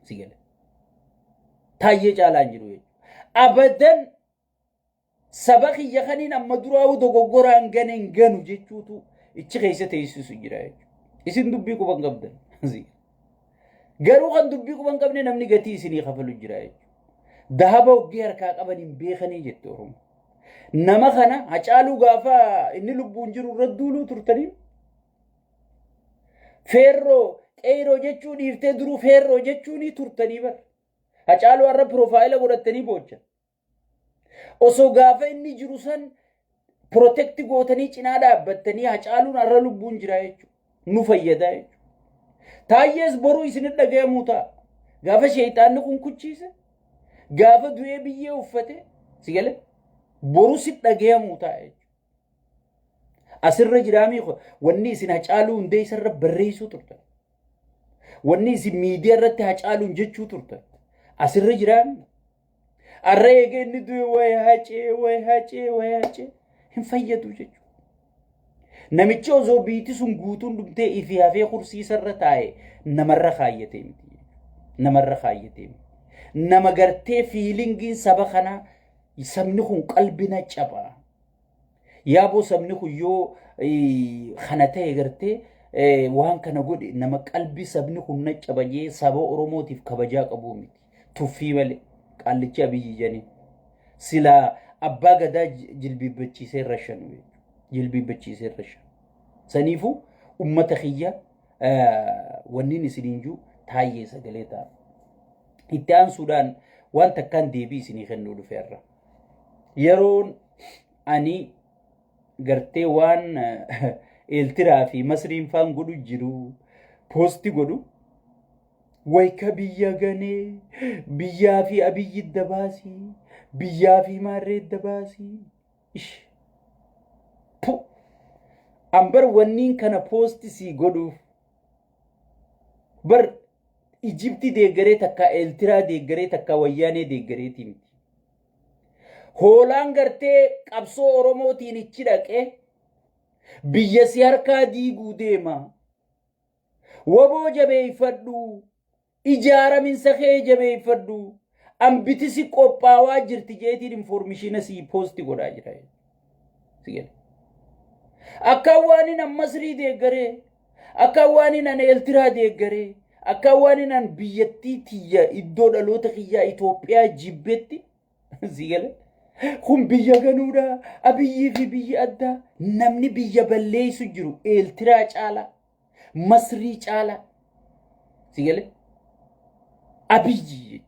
سيجل تايي جالان جرو أبدا سبخي يخنين أما دراو دوغوران غنين غنو جيتشوتو إتش خيسة تيسوسو جراي إسن دبي كو بانقبدن غرو خان دبي كو بانقبدن نمني غتي سيني خفلو جراي ذهب وغير كاقبن بيخني جتورم نما خنا هچالو غافا إني لبون جرو ردولو ترتنين فيرو ايرو جچو ديفته درو فيرو جچوني ترتني بر هچالو ار پروفايل غورتني بوچا اوسو غافا إني جروسن پروتكت غوتني چنا دابتني هچالو ار لبون جرايچو نو فيدا تايس برو اسن دغيموتا غافا شيطان نكون كچيسه غافا دوي بيه وفته سيغله برو سيت دغيموتا أسر جرامي خو وني سين هچالو ندي سر بريسو ترتا وني سين ميديا رت هچالو نجچو ترتا أسر جرامي أريجي ندوي ويهاچي هم فيدو جچو نمچو زو بيتي سون غوتون دمتي إفيا في خرسي سر تاي نمر خايتي نمر خايتي نمغرتي فيلينغين سبخنا يسمنخون قلبنا چبا يابو سمنخو يو خنته غرتي وان كان غود نما قلبي سبنخو نچبا سبو اوروموتيف كبجا قبومي توفي ملي قالچ ابي جني سلا ابا غدا جلبي بچي سيرشن جلبي بچي سيرشن سنيفو امه خيا ونيني سيدينجو تايي سغليتا إتان سودان وان تكان ديبي سيني خنو دفيرا يرون اني غرتي وان الترا في مصرين فان غدو جيرو بوستي غدو ويكا بيا غني بيا في ابي الدباسي بيا في ماري الدباسي ايش بو امبر ونين كان بوستي سي غدو بر إيجيبتي دي غري تكا الترا دي غري تكا وياني دي غري تيمتي هولان غرتي قبسو اوروموتي نيچي دقه بيا سياركا ديغو ديما وبو جبي فدو إجارة من سخي جبي فدو أم بتسي قوباوا جرتي جيتي انفورميشن سي بوستي غدا جراي سيجل أكاواني نم مصري دي غري أكاواني نن الترا دي غري أكاواني نن بيتي تيا إدو دلوت خيا إثيوبيا جيبتي سيجل هم بيا غنودا أبي في بيا أدا نمني بيا بلي سجرو الترا چالا مصري چالا سيجل أبي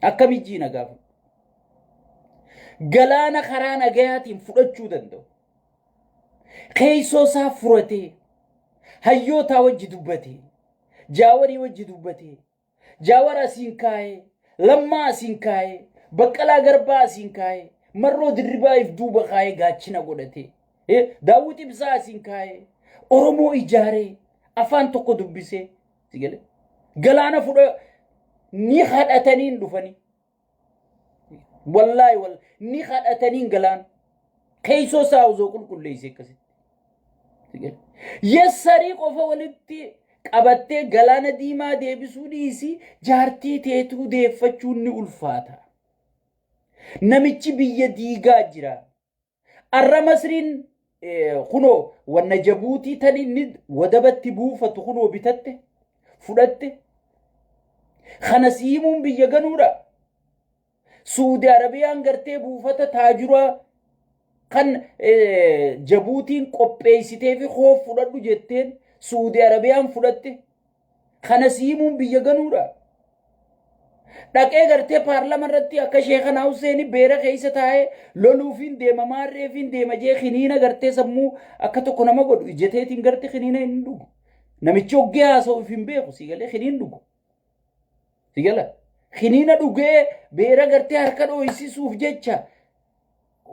أكبيجي نغاف غلانا خرانا غياتين فرچو دندو خيسو سافرتي هيوتا وجدوبتي جاوري وجدوبتي جاورا سينكاي لما سينكاي بقلا غربا سينكاي مرو دربا يفدوبا خاي غاچنا غودتي داوتي بزا سينكاي اورومو ايجاري افان توكو دبسي سيغل غلانا فدو ني خداتنين دفني والله ني خداتنين غلان كيسو ساوزو كل ليسي كسي سيغل يسري قفا ولدتي قبته غلانا ديما ديبسو ديسي جارتي تيتو ديفچوني الفاتا نمچي بيا ديغا جرا الرمسرين خنو والنجبوتي تنين ودبت بوفة خنو بتته فدته خنسيمون بيا غنورا سعودي عربيا غرتي بوفة تاجرا خن جبوتين قبيسيتي في خوف فددو جتين سعودي عربيا فدته خنسيمون بيا غنورا دقه غرتي پارلمان رتي اكا شيخنا حسين بيره خيستا ہے لولوفين دي ممارفين دي مجي خنينا غرتي سمو اكا تو كنما غدو جتيتين غرتي خنينا اندو نمچو گيا سو فين بيخو سيغله خنين دو سيغله خنينا دوغه بيره غرتي هركا دو يسي سوف جچا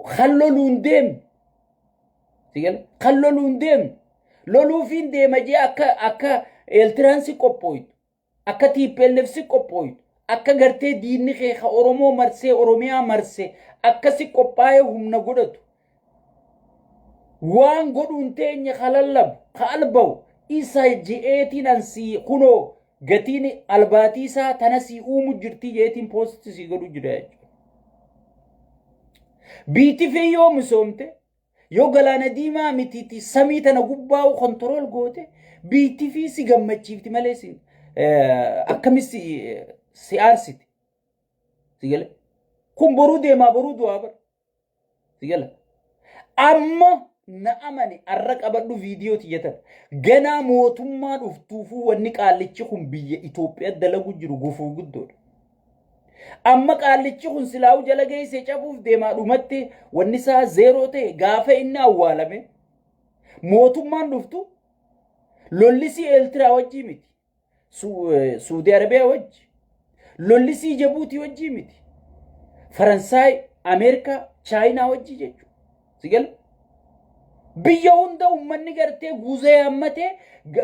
خلولون ديم سيغله خلولون ديم لولوفين دي مجي اكا الترانسي قوبويت اكا تي بلفسي قوبويت akka gartee diinni keeka oromoo marsee oromiyaa marsee akkasi qophaa'ee humna godhatu waan godhuun teenya kalallabu kaalbawu isa ji'eetiin ansii kunoo Gatiin albaatii isaa tana si uumu jirti jeetiin poostii si godhu jira jechuudha. Biitii fi yoo misoomte yoo galaana diimaa mitiiti samii tana gubbaa'u kontirool goote biitii fi si gammachiifti malee akkamis si aarsiti. Sigale kun boruu deemaa boruu du'aa bara. Sigale amma na amani arra qabadhu viidiyoo tiyyatan ganaa mootummaa dhuftuufuu wanni qaallichi kun biyya Itoophiyaa dalagu jiru gufuu guddoodha. Amma qaallichi kun silaa'u jala geessee cabuuf deemaa dhumatti wanni isaa zeeroo ta'e gaafa inni awwaalame mootummaan dhuftu lollisii Eertiraa wajjii miti. Suudi Arabiyaa wajji lollisii Jabuutii wajjii miti. Faransaay, Ameerikaa, Chaayinaa wajji jechuudha. Sigale biyya hunda ummanni gartee guuzee hammatee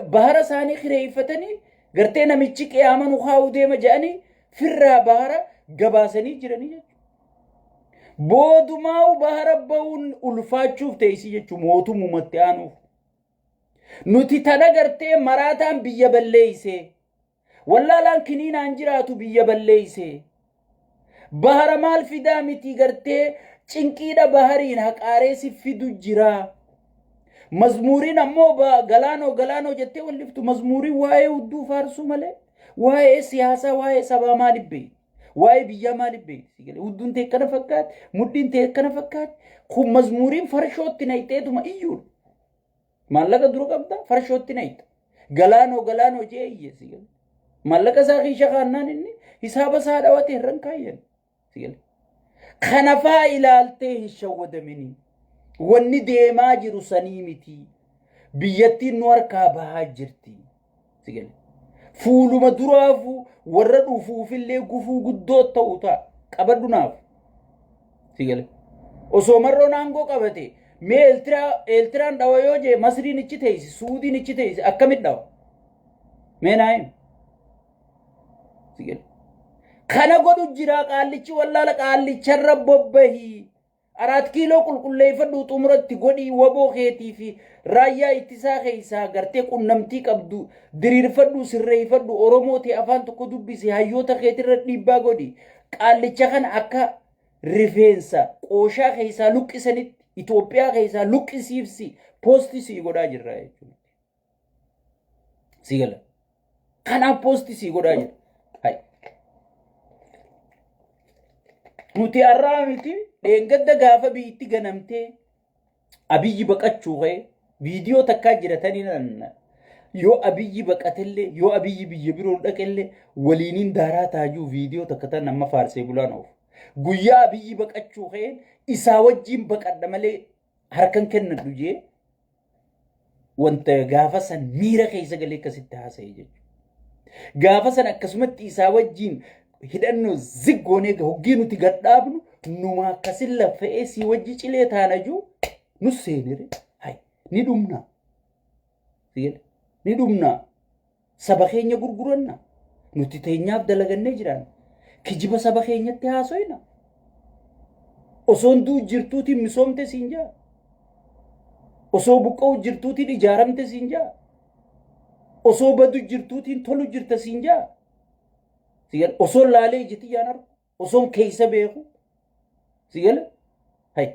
bahara isaanii kireeffatanii gartee namichi qiyaaman haa'u deema jedhanii firraa bahara gabaasanii jiranii jechuudha. Boodumaa bahara ba'uun ulfaachuuf teessii jechuudha mootummatti aanuuf. Nuti tana gartee maraataan biyya balleeysee wallaalaan kiniinaan jiraatu biyya balleeysee bahara maal fidaa miti gartee cinqiidha bahariin haqaaree si fidu jira. Mazmuuriin ammoo galaanoo jettee walliftu mazmuuriin waa'ee hudduu faarsu malee waa'ee siyaasaa waa'ee sabaa maaliif beeyi waa'ee biyyaa maaliif beeyi hudduun ta'e kana fakkaate muddiin ta'e kana fakkaate kun mazmuuriin farshootti nayxeetuma iyyuu maallaqa dura qabda farshootti nayxa galaanoo jee iyye maallaqa isaa kiisha kaannaan inni hisaaba isaa dhawate irran kaayyan kanafaa ilaaltee hin shawwadamini. Wanni deemaa jiru sanii miti biyyattiin nu harkaa bahaa jirti. Sigale fuuluma duraafu warra dhufuufillee gufuu guddoo ta'u ta'a qabadhu naaf. Sigale osoo marroo naangoo qabate mee Eertiraan dhawa yoo jee Masriin ichi teessi Suudiin ichi teessi akkamit dhawa mee naayim. Sigale kana godhu jira qaallichi wallaala qaallicharra bobbahii. 4 kiiloo qulqulleeffadhu xumuratti godhii waboo keetii fi raayyaa ittisaa keessaa gartee qunnamtii qabdu diriirfadhu sirreeffadhu Oromoo ta'e afaan tokko dubbisi hayyoota keetirra dhiibbaa godhi qaallicha kana akka rifeensa qooshaa keessaa luqqisanitti Itoophiyaa keessaa luqqisiifsi poostii si godhaa jirra jechuudha. Sigala kanaaf poostii si godhaa jirra. Nuti arraa miti dheengadda gaafa biitti ganamtee abiyyi baqachuu ka'e viidiyoo takkaa jiratanii yoo abiyyi baqatellee yoo abiyyi biyya biroo dhaqellee waliiniin daaraa taajuu viidiyoo takka tan amma faarsee bulaan oofu. Guyyaa abiyyi baqachuu ka'e isaa wajjiin baqadha malee harkan kennadhu jee wanta gaafa san miira keessa galee akkasitti haasa'e jechuudha. Gaafa san akkasumatti isaa wajjiin hidhannu ziggoonee hoggii nuti gadhaabnu numa akkasin lafa'ee si wajji cilee taanajuu nu seenire hay ni dhumna. Sigale ni dhumna saba keenya gurguranna nuti teenyaaf dalagannee jiran kijiba saba keenyatti haasoyna osoon duu jirtuutiin misoomte siin jaa osoo buqqa'u jirtuutiin ijaaramte siin jaa osoo badu jirtuutiin tolu jirta siin jaa. Sigale osoo laalee ijiti yaan argu osoon keessa beeku. Sigale hay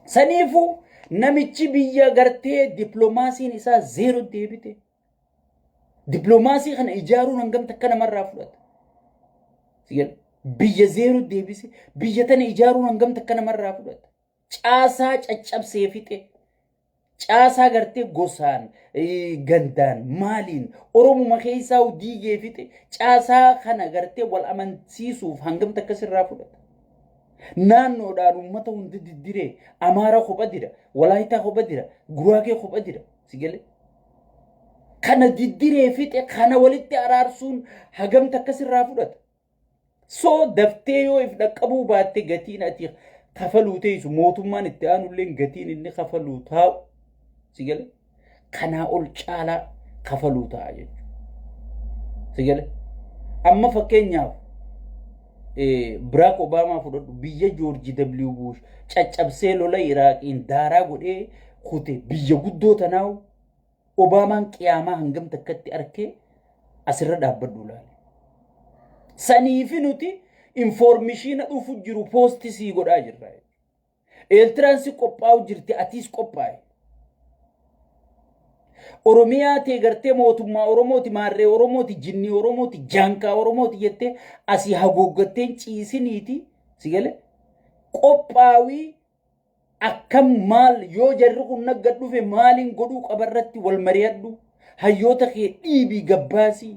saniifu namichi biyya gartee diploomaasiin isaa zeero deebite. Diplomaasii kana ijaaruun hangam takka namarraa fudhata. Sigale biyya zeero deebise biyya tana ijaaruun hangam takka namarraa fudhata. Caasaa caccabsee fixe. Caasaa gartee gosaan gandaan maaliin Oromuma keessaa diigee fixe caasaa kana gartee wal amansiisuuf hangam takka sirraa fudhata. Naannoodhaan uummata hundi diddiree Amaaraa kopha dira, Walaayitaa kopha dira, Guraagee kopha dira. Sigale kana diddiree fixe kana walitti araarsuun hangam takka sirraa fudhata. So daftee yoo if dhaqqabuu baatte gatiin ati kafaluu teessu mootummaan itti aanullee gatiin inni kafaluu taa'u. Sigale kanaa ol caalaa kafaluu ta'a jechuudha. Sigale amma fakkeenyaaf Barack Obama fudhadhu biyya George W Bush caccabsee lola Iraaqiin daaraa godhee kute biyya guddoo tanaawu Obamaan qiyaamaa hangam takkatti arkee asirra dhaabbadhu laale. Saniifi nuti information dhufu jiru posti sii godhaa jirra. Eertiraan si qophaa'u jirti atiis qophaa'e. Oromiyaa tee gartee mootummaa Oromooti maarree Oromooti jinnii Oromooti jaankaa Oromooti jettee asii hagooggatteen ciisiniiti si gale qophaawii akkam maal yoo jarri kun nagga dhufe maaliin godhuu qabarratti wal mari'adhu hayyoota kee dhiibii gabbaasii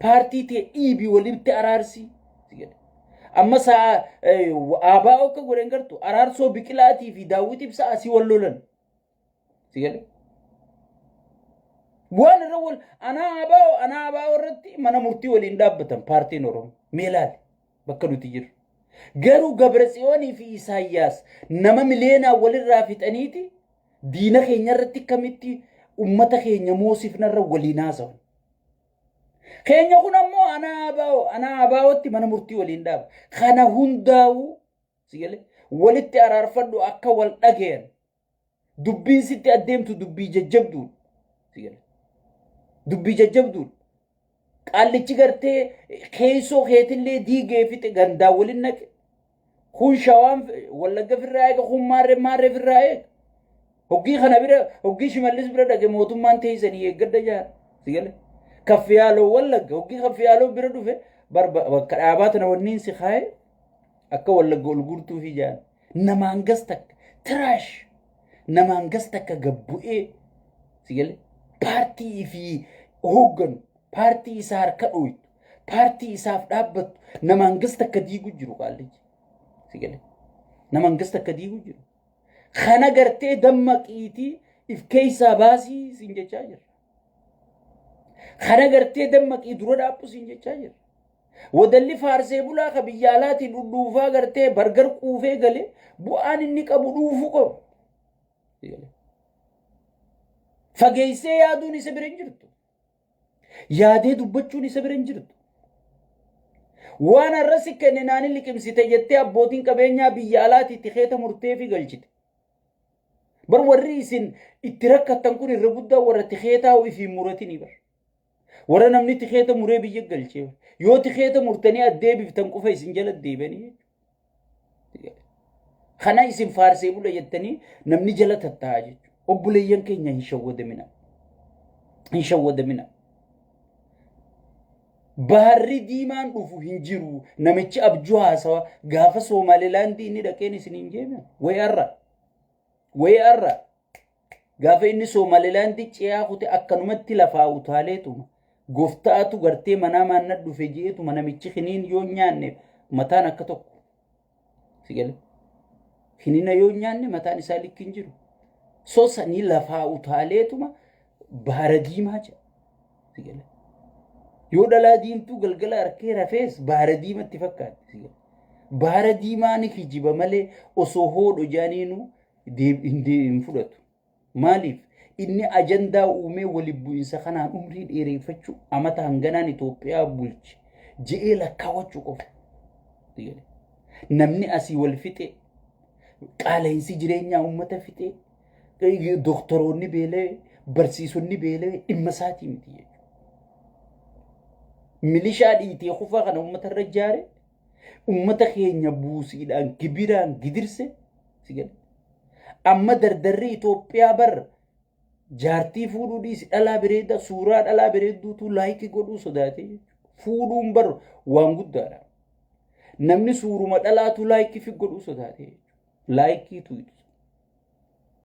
paartii tee dhiibii walitti araarsii si gale amma saa aabaa akka godhan gartu araarsoo biqilaatii fi daawwit ibsaa asii wal lolan si gale waan irra wal ana abaa warratti mana murtii waliin dhaabbatan paartiin Oromoo meelaal bakka nuti jiru garuu Gabratsiyoonii fi Isaayyaas nama mileenaa walirraa fixaniiti diina keenya irratti kamitti ummata keenya moosifnarra waliin haasawan keenya kun ammoo ana abaawatti mana murtii waliin dhaaba kana hundaa'u sigale walitti araarfadhu akka wal dhageyan dubbiin sitti adeemtu dubbii jajjabduun sigale dubbii jajjabduun qaallichi gartee keeysoo keetillee diigee fixe gandaa waliin naqe kun shawaan wallagga firraa eega kun maarree firraa eega hoggii kana bira hoggii shimallis bira dhaqe mootummaan teeysanii eeggadda jaara sigale kaffiyaaloo wallagga hoggii kaffiyaaloo bira dhufe bakka dhaabaatana wanniin si kaaye akka wallagga ol guurtuu fi jaara namaan gas takka tiraash namaan gas takka gabbu'ee sigale paartii fi hoogganu paartii isaa harka dhooytu paartii isaaf dhaabbattu namaan gas takka diigu jiru qaallichi sigale namaan gas takka diigu jiru kana gartee dammaqiitii if keeysaa baasii siin jechaa jirra kana gartee dammaqii dura dhaabbu siin jechaa jirra wadalli faarsee bulaa ka biyya alaatiin dhudhuufaa gartee bargar quufee galee bu'aan inni qabu dhuufuu qabu sigale fageessee yaaduun isa bira hin jirtu yaadee dubbachuun isa bira hin jirtu waan arrasi kenne naani liqimsite jettee abbootiin qabeenyaa biyya alaatiitti keeta murtee fi galchite bar warri isin itti rakkattan kun irra guddaa warra tikeetaa ofii muratini bar warra namni tikeeta muree biyya galchee yoo tikeeta murtanii addeebiftan qofa isin jala deebanii kana isin faarsee bula jettanii namni jala tattaa'aa jechuudha obboleeyyan keenya hin shawwadamina baharri diimaan dhufu hin jiru namichi abjuu haasawa gaafa Somaalilaandii inni dhaqeen isin hin jeeme wayarra gaafa inni Somaalilaandii ciyaa kute akkanumatti lafaa utaaleetuma gooftaatu gartee manaa maanna dhufe jeetuma namichi kiniin yoo nyaanne mataan akka tokko sigale kiniina yoo nyaanne mataan isaa likkin jiru sosanii lafaa utaaleetuma bahara diimaa jedha sigale yoo dhalaa diimtuu galgala harkee rafees bahara diimatti fakkaatti sigale bahara diimaan kijiba malee osoo hoodho jaaniinu hin fudhatu maaliif inni ajandaa uumee wali bu'insa kanaan umrii dheereeffachuu amata hanganaan Itoophiyaa bulche je'ee lakkaawachuu qofa sigale namni asii wal fixe qaala'insi jireenyaa uummata fixe doktoroonni beelee barsiisonni beelee dhimma isaatii miti jechuudha milishaa dhiitee kufaa kana uummata irra jaare uummata keenya buusiidhaan gibiraan gidirse sigale amma dardarri Itoophiyaa bar jaartii fuudhuu dhiisi dhalaa bareeda suuraa dhalaa bareedduutu laayikii godhuu sodaate fuudhuun bar waan guddaadha namni suuruma dhalaatu laayikii fi godhuu sodaate laayikiitu